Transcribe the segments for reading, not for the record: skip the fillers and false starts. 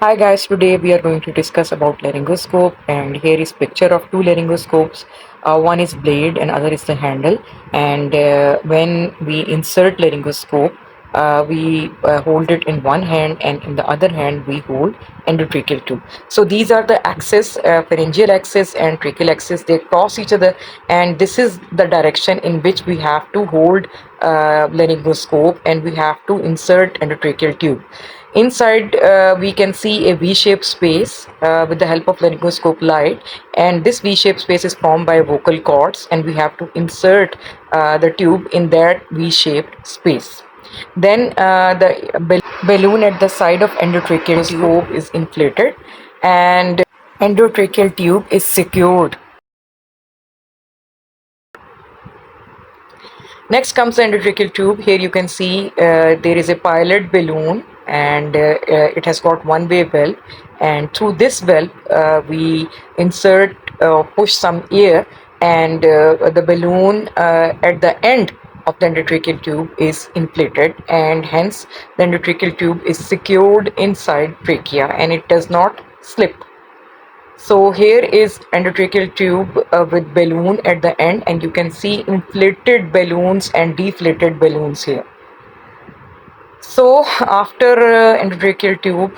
Hi guys, today we are going to discuss about laryngoscope, and here is picture of two laryngoscopes. One is blade and other is the handle, and when we insert laryngoscope, we hold it in one hand and in the other hand we hold endotracheal tube. So these are the axis, pharyngeal axis and tracheal axis, they cross each other, and this is the direction in which we have to hold laryngoscope and we have to insert endotracheal tube. Inside, we can see a V-shaped space with the help of laryngoscope light, and this V-shaped space is formed by vocal cords, and we have to insert the tube in that V-shaped space. Then the balloon at the side of endotracheal tube is inflated, and endotracheal tube is secured. Next comes the endotracheal tube. Here you can see there is a pilot balloon, and it has got one-way valve, and through this valve we insert push some air, and the balloon at the end of the endotracheal tube is inflated, and hence the endotracheal tube is secured inside trachea and it does not slip. So here is endotracheal tube with balloon at the end, and you can see inflated balloons and deflated balloons here. So after endotracheal tube,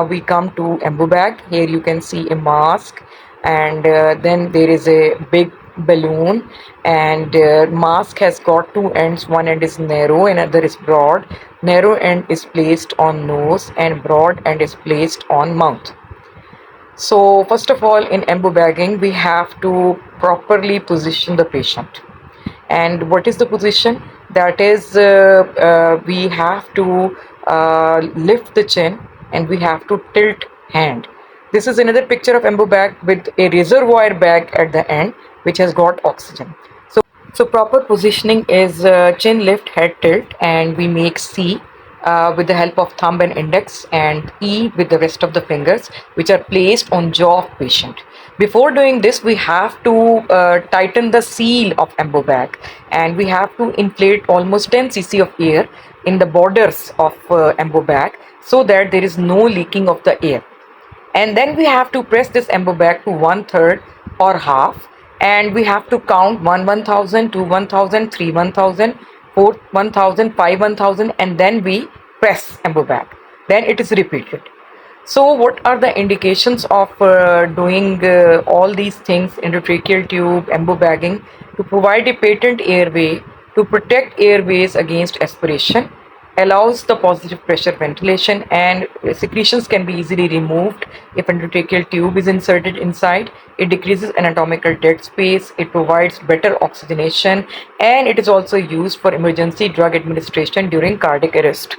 we come to embo bag. Here you can see a mask, and then there is a big balloon, and mask has got two ends. One end is narrow, another is broad. Narrow end is placed on nose and broad end is placed on mouth. So first of all, in embo bagging, we have to properly position the patient. And what is the position? That is, we have to lift the chin and we have to tilt hand. This is another picture of embo bag with a reservoir bag at the end which has got oxygen. So proper positioning is chin lift, head tilt, and we make C with the help of thumb and index, and E with the rest of the fingers, which are placed on jaw of patient. Before doing this, we have to tighten the seal of embo bag, and we have to inflate almost 10 cc of air in the borders of embo bag so that there is no leaking of the air. And then we have to press this embo bag to 1/3 or half, and we have to count 1 1000, 2 1000, 3 1000, 4 1000, 5 1000, and then we press embo bag. Then it is repeated. So what are the indications of doing all these things, endotracheal tube, embo bagging? To provide a patent airway, to protect airways against aspiration, allows the positive pressure ventilation, and secretions can be easily removed if endotracheal tube is inserted inside. It decreases anatomical dead space, it provides better oxygenation, and it is also used for emergency drug administration during cardiac arrest.